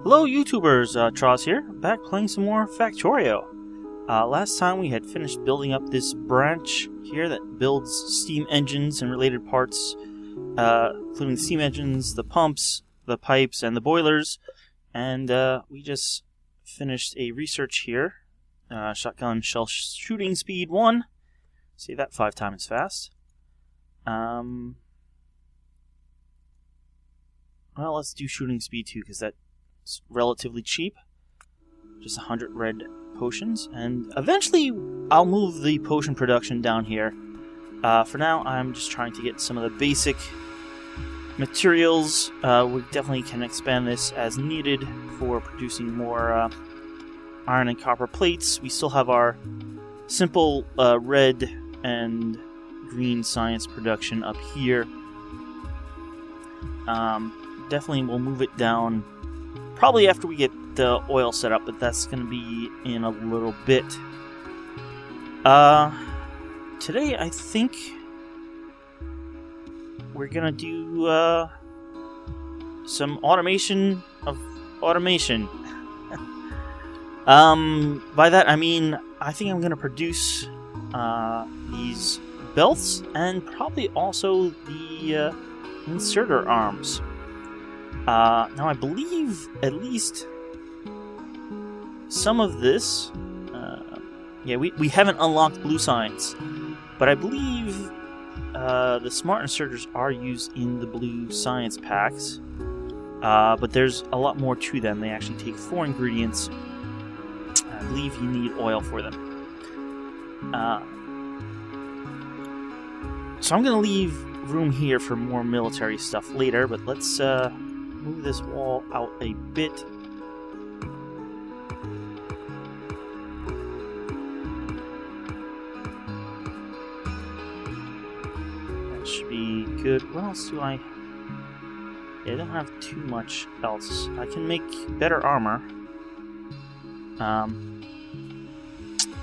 Hello YouTubers, Tross here, back playing some more Factorio. Last time we had finished building up this branch here that builds steam engines and related parts, including the steam engines, the pumps, the pipes, and the boilers. And we just finished a research here. Shotgun shell shooting speed 1. Say that 5 times fast. Well, let's do shooting speed 2 because that's relatively cheap. Just 100 red potions. And eventually I'll move the potion production down here. For now, I'm just trying to get some of the basic materials. We definitely can expand this as needed for producing more iron and copper plates. We still have our simple red and green science production up here. Definitely we'll move it down probably after we get the oil set up, but that's going to be in a little bit. Today I think we're going to do some automation of automation. By that I mean I think I'm going to produce these belts and probably also the inserter arms. Now I believe at least some of this, we haven't unlocked blue science, but I believe the smart inserters are used in the blue science packs, but there's a lot more to them. They actually take 4 ingredients. I believe you need oil for them. So I'm going to leave room here for more military stuff later, but let's move this wall out a bit. That should be good. What else do I... Yeah, I don't have too much else. I can make better armor.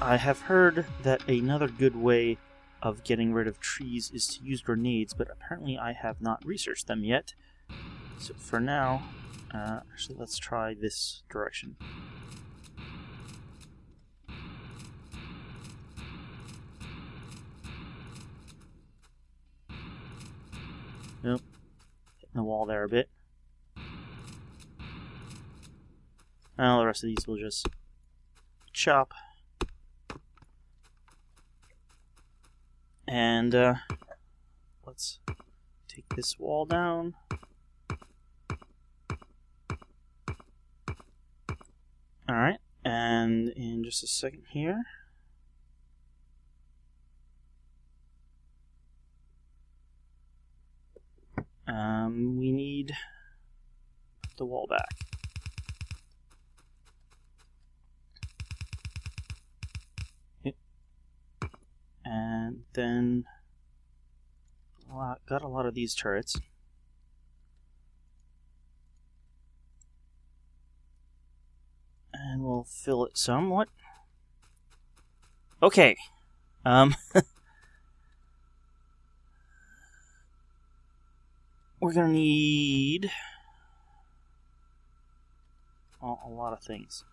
I have heard that another good way of getting rid of trees is to use grenades, but apparently I have not researched them yet. So for now, actually let's try this direction. Nope, hitting the wall there a bit. Now the rest of these will just chop. And let's take this wall down. Alright, and in just a second here, we need the wall back. And then got a lot of these turrets. And we'll fill it somewhat. Okay. We're gonna need a lot of things.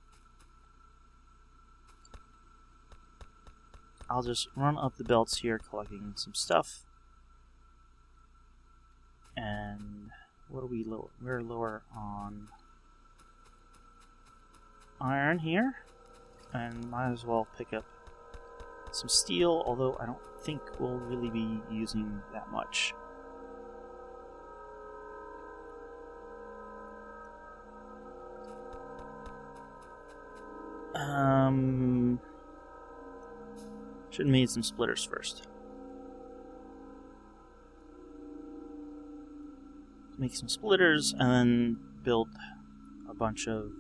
I'll just run up the belts here, collecting some stuff. And what are we lower? We're lower on iron here, and might as well pick up some steel, although I don't think we'll really be using that much. Should have made some splitters first. Make some splitters and then build a bunch of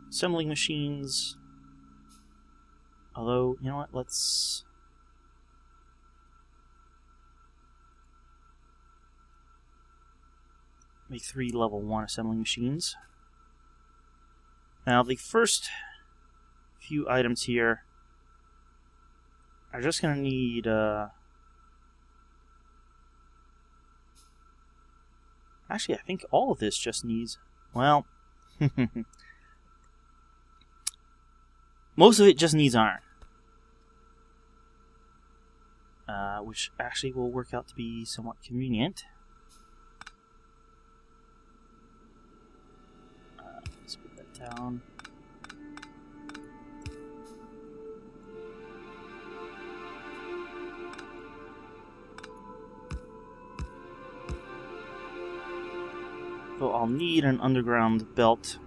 assembling machines. Although, you know what, let's make 3 level 1 assembling machines. Now the first few items here are just going to need Actually, I think all of this just needs... Well... most of it just needs iron. Which actually will work out to be somewhat convenient. Let's put that down. So I'll need an underground belt.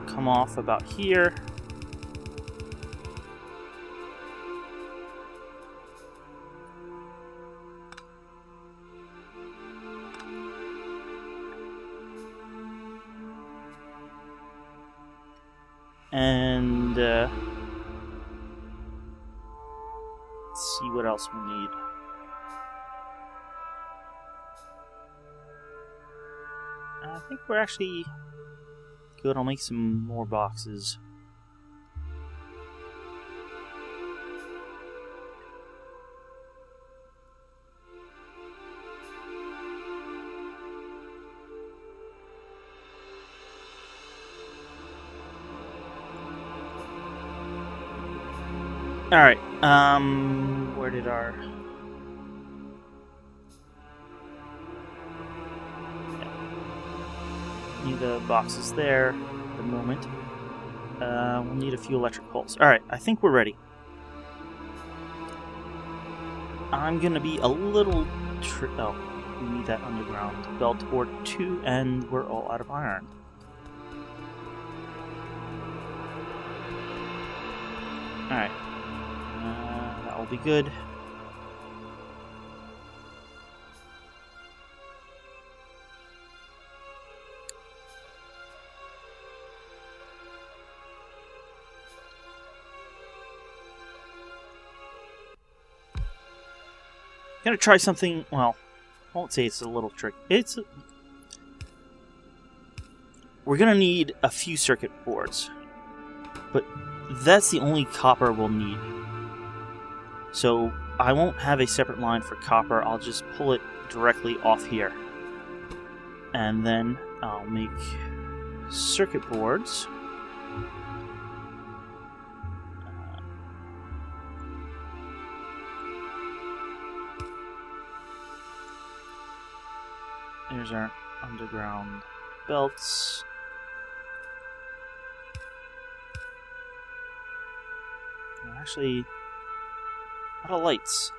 Come off about here. And let's see what else we need. I think we're actually good. I'll make some more boxes. Alright, where did our... Need the boxes there at the moment. We'll need a few electric poles. Alright, I think we're ready. I'm gonna be a little... oh, we need that underground belt or two, and we're all out of iron. Alright. That will be good. I'm gonna try something, well, I won't say it's a little trick. We're gonna need a few circuit boards, but that's the only copper we'll need. So I won't have a separate line for copper, I'll just pull it directly off here. And then I'll make circuit boards. There's our underground belts. Actually, a lot of lights.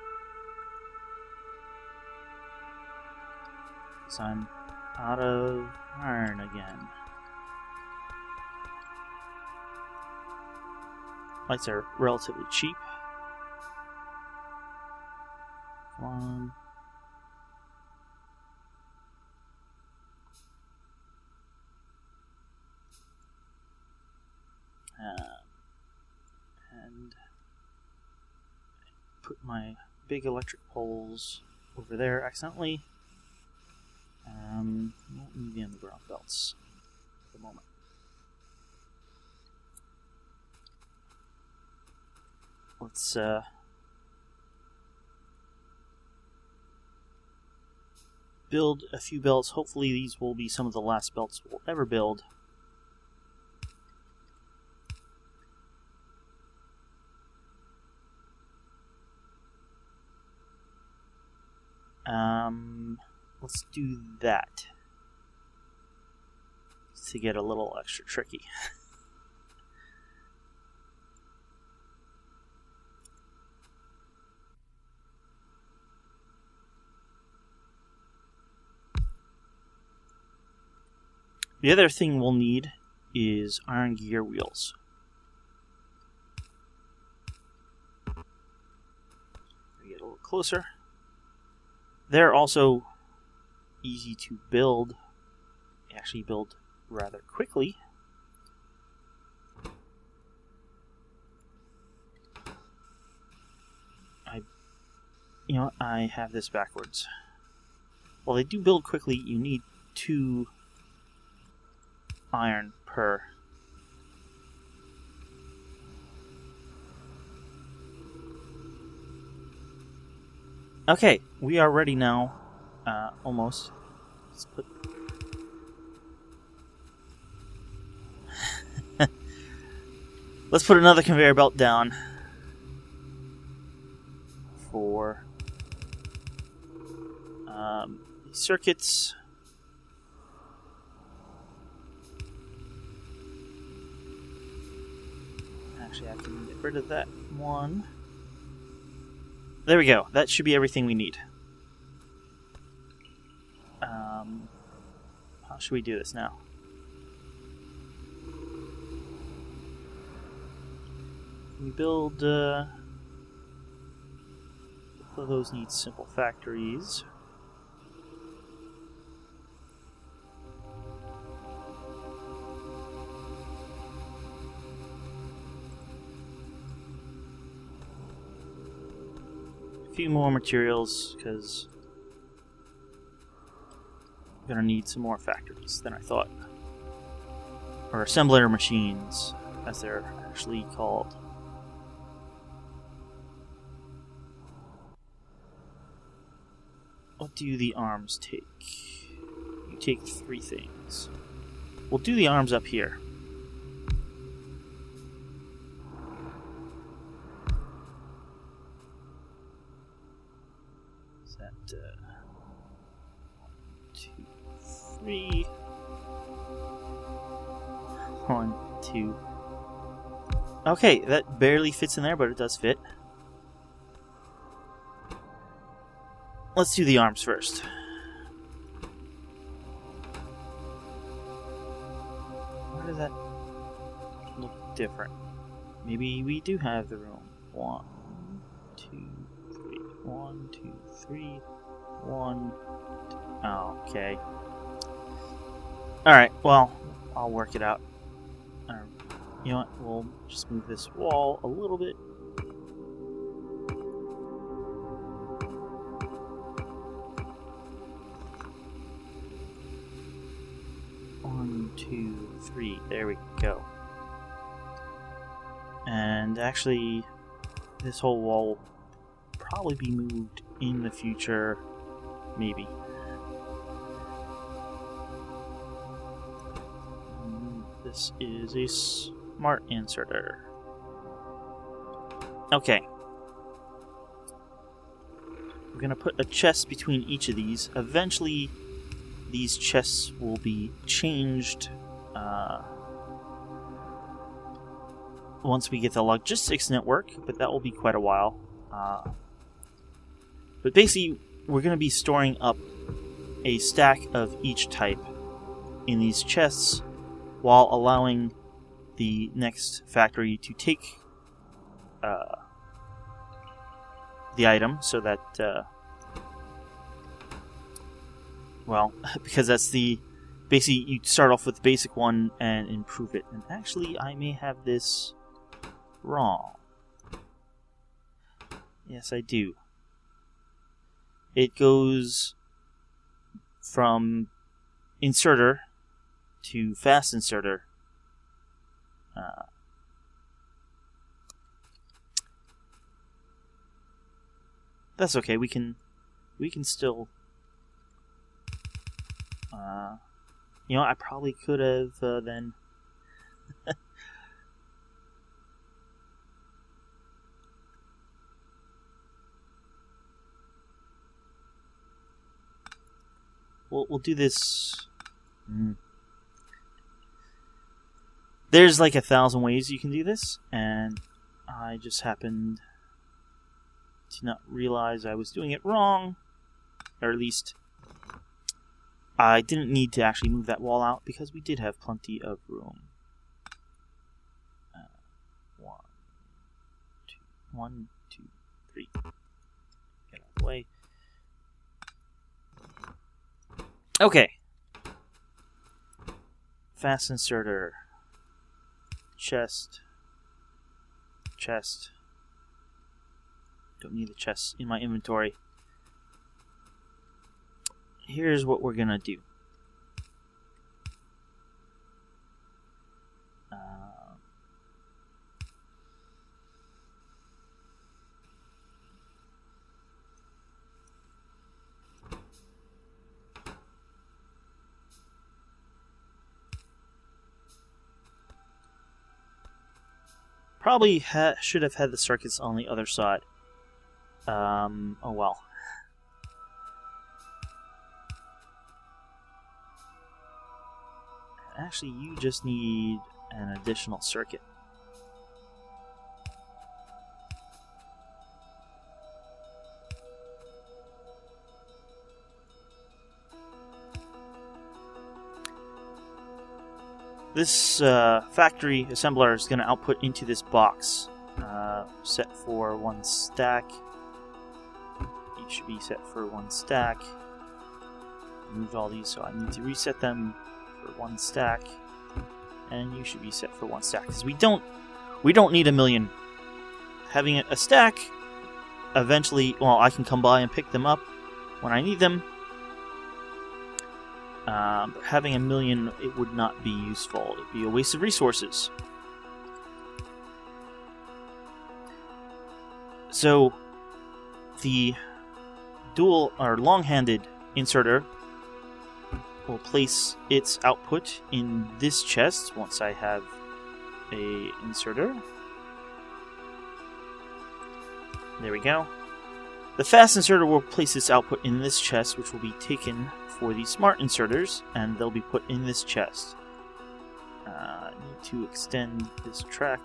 Because I'm out of iron again. Lights are relatively cheap. Come on. And put my big electric poles over there accidentally. Won't need the underground belts at the moment. Let's build a few belts. Hopefully these will be some of the last belts we'll ever build. Let's do that to get a little extra tricky. The other thing we'll need is iron gear wheels. Get a little closer. They're also easy to build. They actually build rather quickly. I have this backwards. While they do build quickly, you need 2 iron per. Okay, we are ready now. Almost. Let's put... Let's put another conveyor belt down for circuits. Actually, I can get rid of that one. There we go. That should be everything we need. How should we do this now? We build... both of those need simple factories. A few more materials, because I'm going to need some more factories than I thought. Or assembler machines, as they're actually called. What do the arms take? You take 3 things. We'll do the arms up here. Is that 2, 3? 1, 2. Okay, that barely fits in there, but it does fit. Let's do the arms first. Why does that look different? Maybe we do have the room. 1, 2, 3. 1, 2, 3. 1. 2. Oh, okay. Alright, well, I'll work it out. You know what? We'll just move this wall a little bit. One, 2, 3. There we go. And actually, this whole wall will probably be moved in the future. Maybe. This is a smart inserter. Okay. We're going to put a chest between each of these. Eventually, these chests will be changed once we get the logistics network, but that will be quite a while. But basically, we're going to be storing up a stack of each type in these chests while allowing the next factory to take the item so that, well, because that's the... Basically, you start off with the basic one and improve it. And actually, I may have this wrong. Yes, I do. It goes from inserter to fast inserter. That's okay. We can still. You know, I probably could have then. We'll do this. There's like 1,000 ways you can do this, and I just happened to not realize I was doing it wrong, or at least I didn't need to actually move that wall out because we did have plenty of room. 1, 2, 3. Get out of the way. Okay. Fast inserter. Chest. Don't need the chest in my inventory. Here's what we're gonna do. Probably should have had the circuits on the other side. Oh well. Actually, you just need an additional circuit. This factory assembler is going to output into this box, set for 1 stack. It should be set for 1 stack. Moved all these, so I need to reset them for 1 stack, and you should be set for 1 stack because we don't need a million. Having a stack, eventually, well, I can come by and pick them up when I need them. But having a million, it would not be useful. It would be a waste of resources. So, the dual or long-handed inserter will place its output in this chest once I have a inserter. There we go. The fast inserter will place its output in this chest, which will be taken for the smart inserters, and they'll be put in this chest. I need to extend this track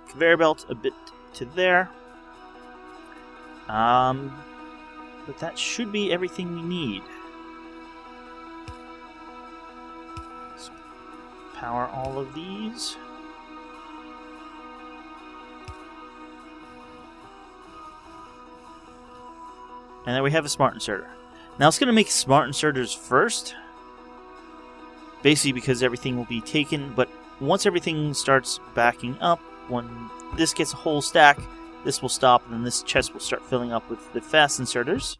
conveyor belt a bit to there. But that should be everything we need. Let's power all of these. And then we have a smart inserter. Now it's going to make smart inserters first, basically because everything will be taken, but once everything starts backing up, when this gets a whole stack, this will stop, and then this chest will start filling up with the fast inserters.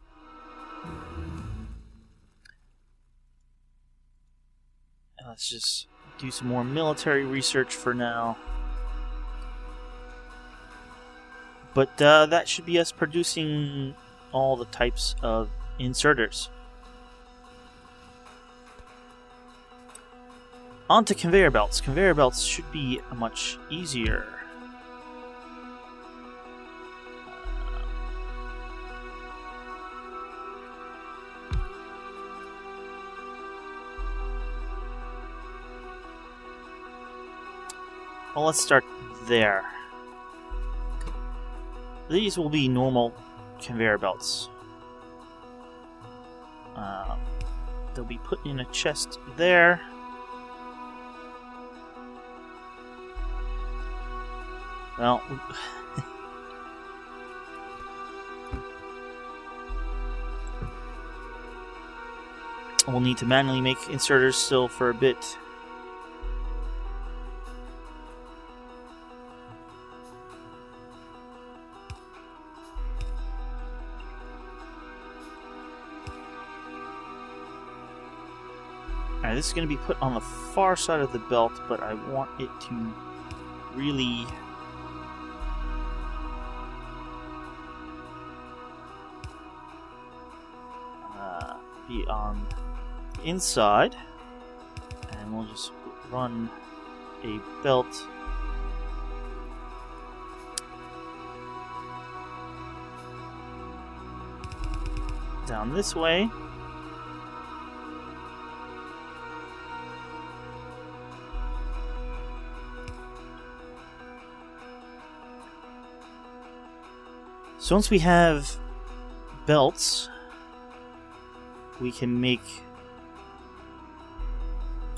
Let's just do some more military research for now. But that should be us producing all the types of inserters. On to conveyor belts. Conveyor belts should be much easier. Well, let's start there. These will be normal conveyor belts. They'll be put in a chest there. Well, we'll need to manually make inserters still for a bit. Alright, this is going to be put on the far side of the belt, but I want it to really be on the inside, and we'll just run a belt down this way. So once we have belts, we can make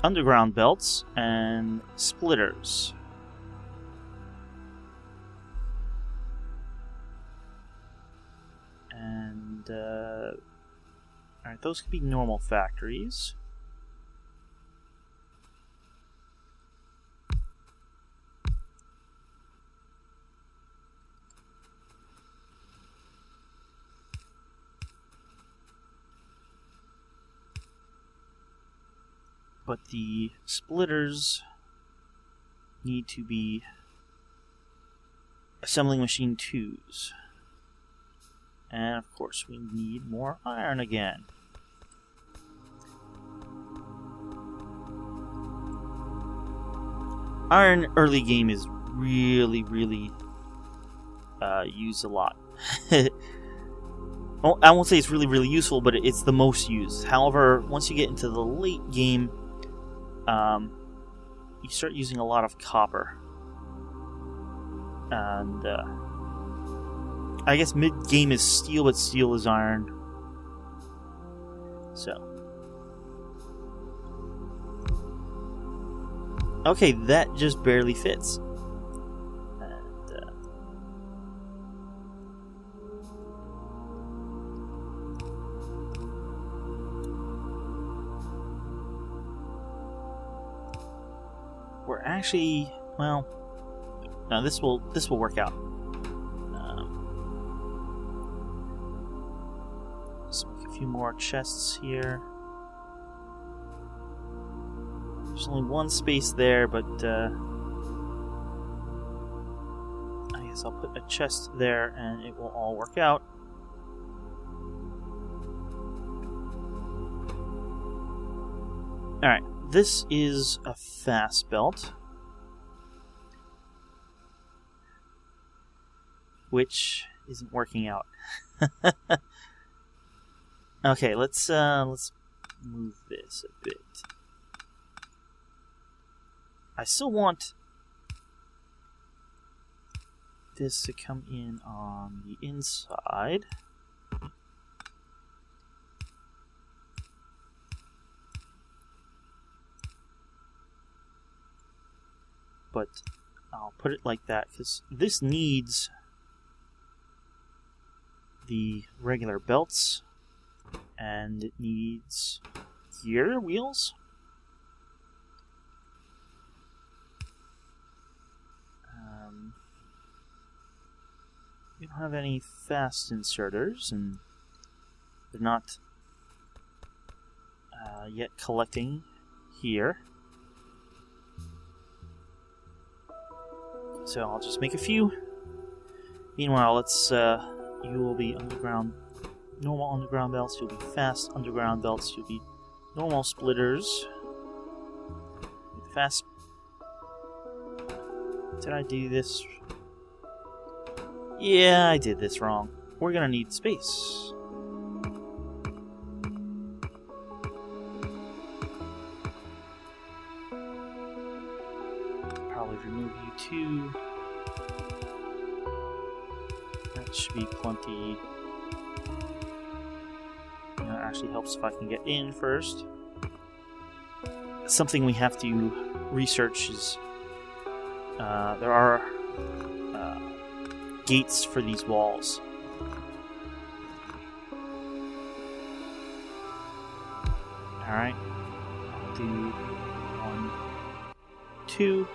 underground belts and splitters. And, alright, those could be normal factories. But the splitters need to be assembling machine 2s. And of course we need more iron again. Iron early game is really, really used a lot. Well, I won't say it's really, really useful, but it's the most used. However, once you get into the late game, you start using a lot of copper. And I guess mid-game is steel, but steel is iron. So. Okay, that just barely fits. And, we're actually, well, no, this will work out. Let's make a few more chests here. There's only one space there, but I guess I'll put a chest there and it will all work out. Alright, this is a fast belt, which isn't working out. Okay, let's move this a bit. I still want this to come in on the inside. But I'll put it like that because this needs the regular belts and it needs gear wheels. We don't have any fast inserters, and they're not yet collecting here. So I'll just make a few. Meanwhile, let's you will be underground, normal underground belts. You'll be fast underground belts. You'll be normal splitters. Fast. Did I do this? Yeah, I did this wrong. We're gonna need space. Probably remove you too. That should be plenty. You know, it actually helps if I can get in first. Something we have to research is there are gates for these walls. Alright. I'll do 1, 2.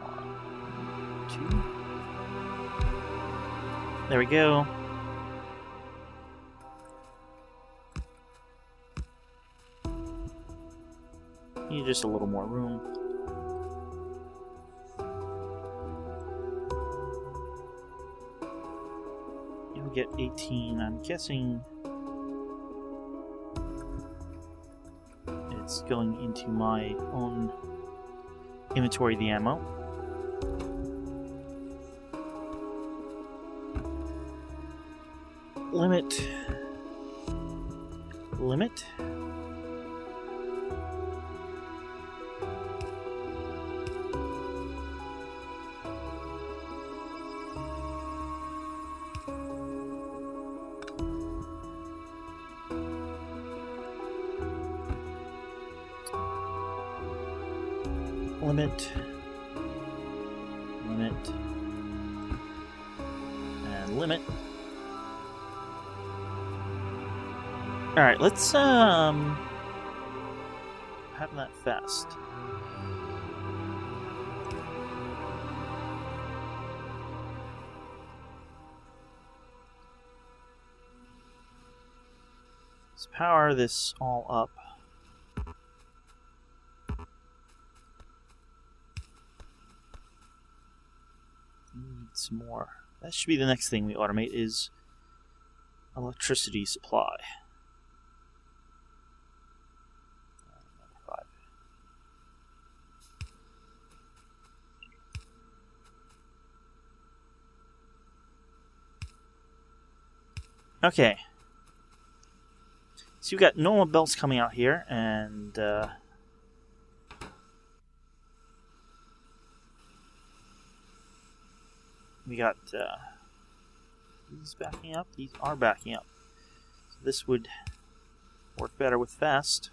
1, 2. There we go. Need just a little more room. Get 18. I'm guessing it's going into my own inventory, the ammo. Limit. Limit. Limit, limit, and limit. Alright, let's have that fast. Let's power this all up. Some more. That should be the next thing we automate is electricity supply. 5. Okay. So you've got normal belts coming out here, and we got these backing up. These are backing up. So this would work better with fast.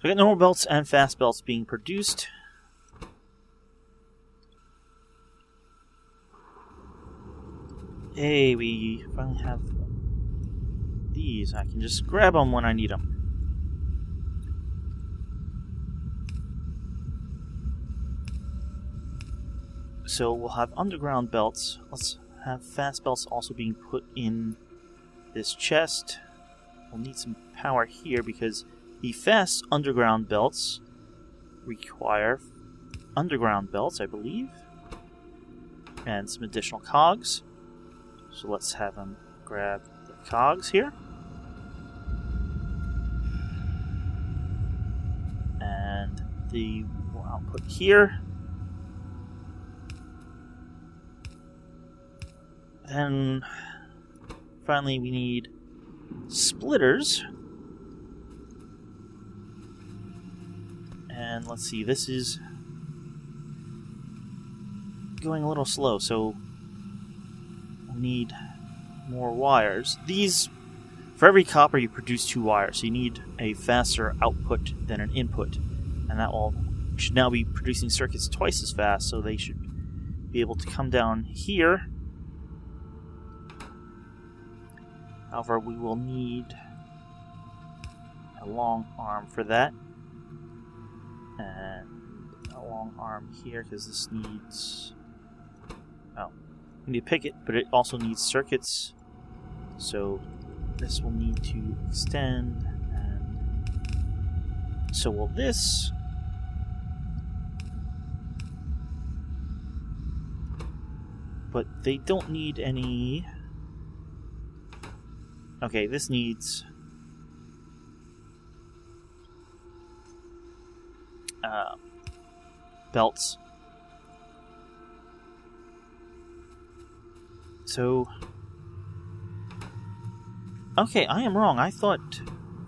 So we got normal belts and fast belts being produced. Hey, we finally have these. I can just grab them when I need them. So we'll have underground belts. Let's have fast belts also being put in this chest. We'll need some power here because the fast underground belts require underground belts, I believe, and some additional cogs. So let's have them grab the cogs here. And the output here. Then finally we need splitters. And let's see, this is going a little slow, so we'll need more wires. These, for every copper you produce 2 wires, so you need a faster output than an input. And that should now be producing circuits twice as fast, so they should be able to come down here. However, we will need a long arm for that. And a long arm here, because this needs... Oh, we need to pick it, but it also needs circuits. So this will need to extend, and so will this. But they don't need any... Okay, this needs... belts. So... Okay, I am wrong. I thought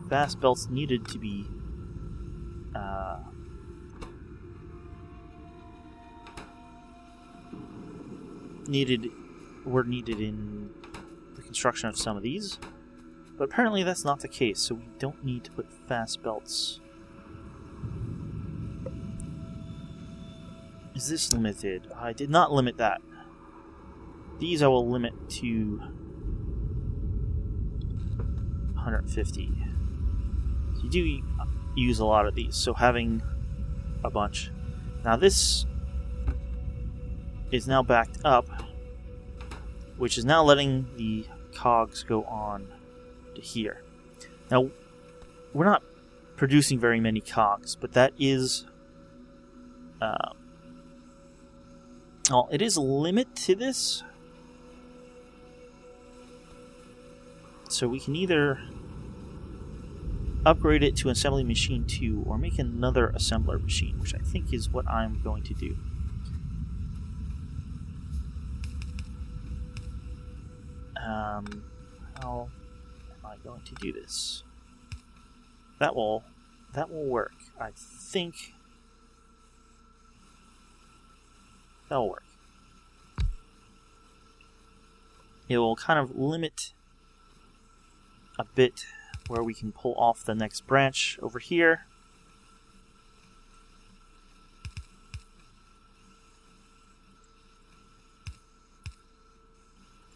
fast belts needed to be... were needed in the construction of some of these. But apparently that's not the case, so we don't need to put fast belts. Is this limited? I did not limit that. These I will limit to 150. So you do use a lot of these, so having a bunch. Now this is now backed up, which is now letting the cogs go on to here. Now, we're not producing very many cogs, but that is... well, it is a limit to this. So we can either upgrade it to assembly machine 2 or make another assembler machine, which I think is what I'm going to do. How am I going to do this? That will work. I think that'll work. It will kind of limit a bit where we can pull off the next branch over here.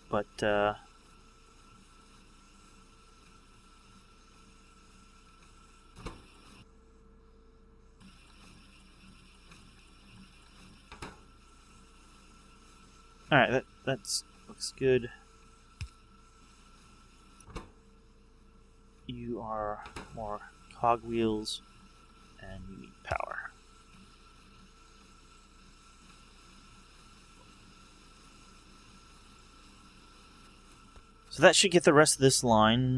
But alright, that looks good. You are more cogwheels, and you need power. So that should get the rest of this line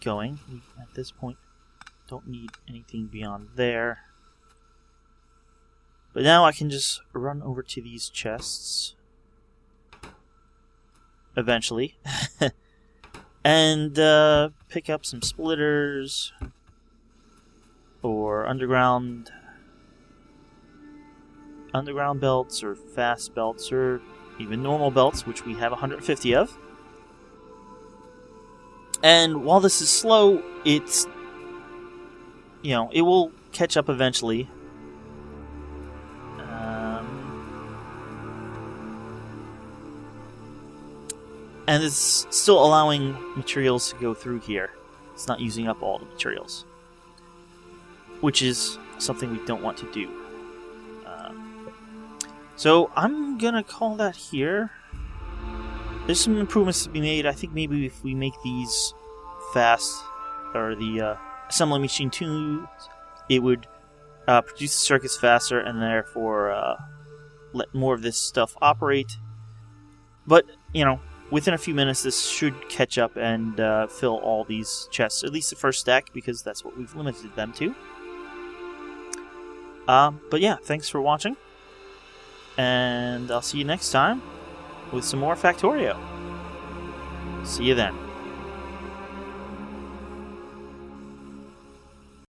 going. We, at this point, don't need anything beyond there. But now I can just run over to these chests. Eventually. And pick up some splitters. Or underground belts, or fast belts, or even normal belts, which we have 150 of. And while this is slow, it's, it will catch up eventually. And it's still allowing materials to go through here. It's not using up all the materials, which is something we don't want to do. So I'm gonna call that here. There's some improvements to be made. I think maybe if we make these fast, or the assembly machine 2, it would produce the circuits faster and therefore let more of this stuff operate. But, within a few minutes this should catch up and fill all these chests, at least the first stack, because that's what we've limited them to. But yeah, thanks for watching. And I'll see you next time with some more Factorio. See you then.